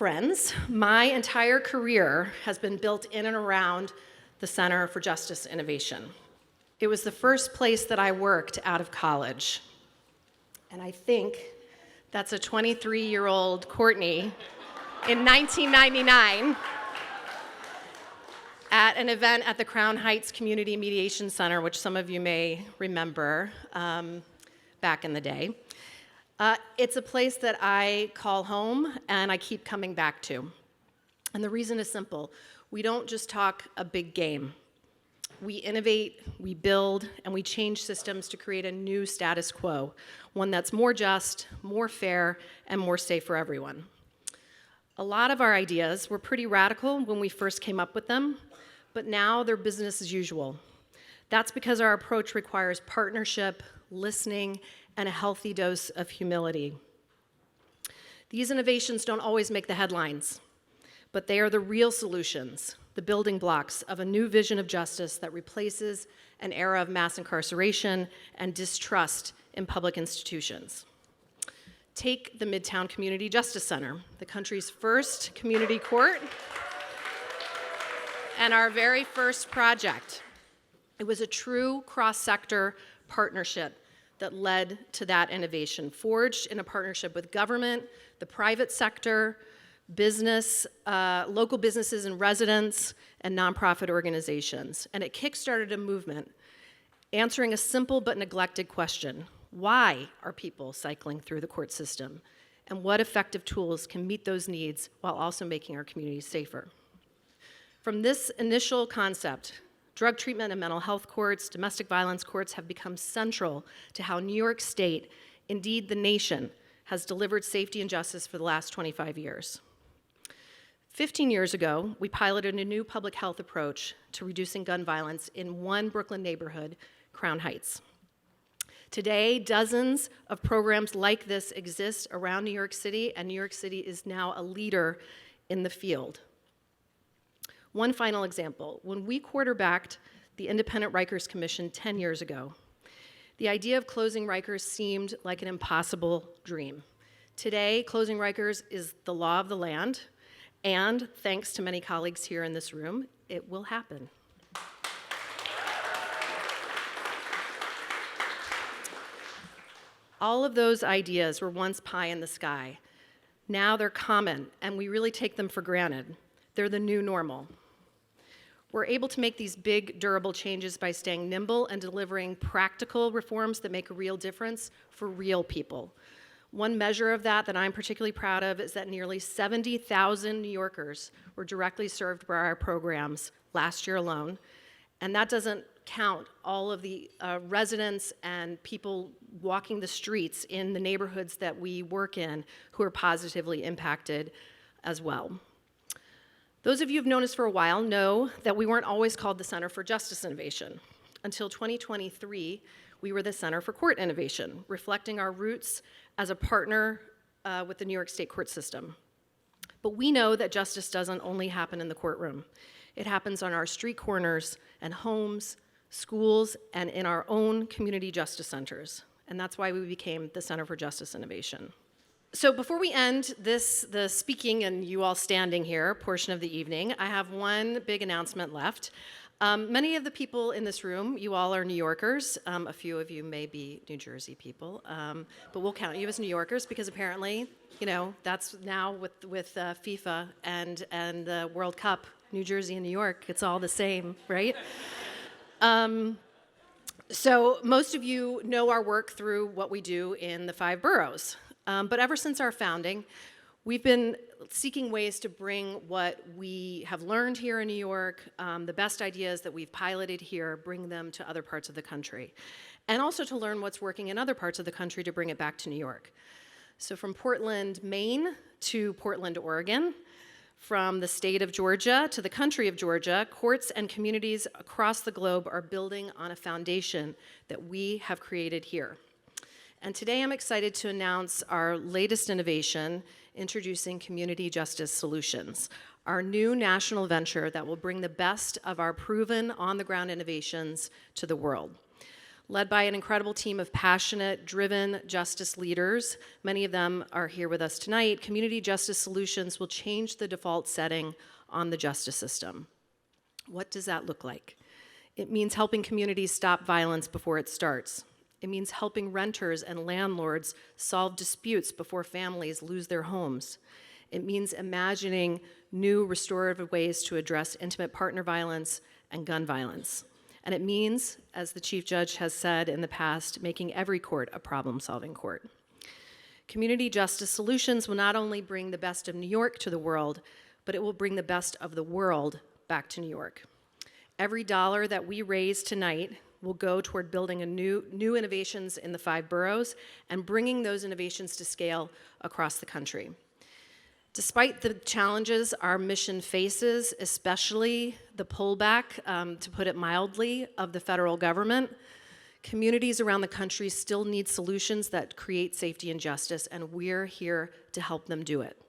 Friends, my entire career has been built in and around the Center for Justice Innovation. It was the first place that I worked out of college. And I think that's a 23-year-old Courtney in 1999 at an event at the Crown Heights Community Mediation Center, which some of you may remember back in the day. It's a place that I call home and I keep coming back to. And the reason is simple. We don't just talk a big game. We innovate, we build, and we change systems to create a new status quo, one that's more just, more fair, and more safe for everyone. A lot of our ideas were pretty radical when we first came up with them, but now they're business as usual. That's because our approach requires partnership, listening, and a healthy dose of humility. These innovations don't always make the headlines, but they are the real solutions, the building blocks of a new vision of justice that replaces an era of mass incarceration and distrust in public institutions. Take the Midtown Community Justice Center, the country's first community court, and our very first project. It was a true cross-sector partnership that led to that innovation, forged in a partnership with government, the private sector, business, local businesses and residents, and nonprofit organizations. And it kickstarted a movement answering a simple but neglected question: why are people cycling through the court system? And what effective tools can meet those needs while also making our communities safer? From this initial concept, drug treatment and mental health courts, domestic violence courts have become central to how New York State, indeed the nation, has delivered safety and justice for the last 25 years. 15 years ago, we piloted a new public health approach to reducing gun violence in one Brooklyn neighborhood, Crown Heights. Today, dozens of programs like this exist around New York City, and New York City is now a leader in the field. One final example. When we quarterbacked the Independent Rikers Commission 10 years ago, the idea of closing Rikers seemed like an impossible dream. Today, closing Rikers is the law of the land, and thanks to many colleagues here in this room, it will happen. All of those ideas were once pie in the sky. Now they're common, and we really take them for granted. They're the new normal. We're able to make these big, durable changes by staying nimble and delivering practical reforms that make a real difference for real people. One measure of that I'm particularly proud of is that nearly 70,000 New Yorkers were directly served by our programs last year alone, and that doesn't count all of the residents and people walking the streets in the neighborhoods that we work in who are positively impacted as well. Those of you who've known us for a while know that we weren't always called the Center for Justice Innovation. Until 2023, we were the Center for Court Innovation, reflecting our roots as a partner with the New York State court system. But we know that justice doesn't only happen in the courtroom. It happens on our street corners and homes, schools, and in our own community justice centers. And that's why we became the Center for Justice Innovation. So before we end the speaking and you all standing here portion of the evening, I have one big announcement left. Many of the people in this room, you all are New Yorkers. A few of you may be New Jersey people, but we'll count you as New Yorkers because apparently, that's now with FIFA and the World Cup, New Jersey and New York, it's all the same, right? So most of you know our work through what we do in the 5 boroughs. But ever since our founding, we've been seeking ways to bring what we have learned here in New York, the best ideas that we've piloted here, bring them to other parts of the country. And also to learn what's working in other parts of the country to bring it back to New York. So from Portland, Maine to Portland, Oregon, from the state of Georgia to the country of Georgia, courts and communities across the globe are building on a foundation that we have created here. And today I'm excited to announce our latest innovation, introducing Community Justice Solutions, our new national venture that will bring the best of our proven on-the-ground innovations to the world. Led by an incredible team of passionate, driven justice leaders, many of them are here with us tonight, Community Justice Solutions will change the default setting on the justice system. What does that look like? It means helping communities stop violence before it starts. It means helping renters and landlords solve disputes before families lose their homes. It means imagining new restorative ways to address intimate partner violence and gun violence. And it means, as the Chief Judge has said in the past, making every court a problem-solving court. Community Justice Solutions will not only bring the best of New York to the world, but it will bring the best of the world back to New York. Every dollar that we raise tonight will go toward building new innovations in the 5 boroughs and bringing those innovations to scale across the country. Despite the challenges our mission faces, especially the pullback, to put it mildly, of the federal government, communities around the country still need solutions that create safety and justice, and we're here to help them do it.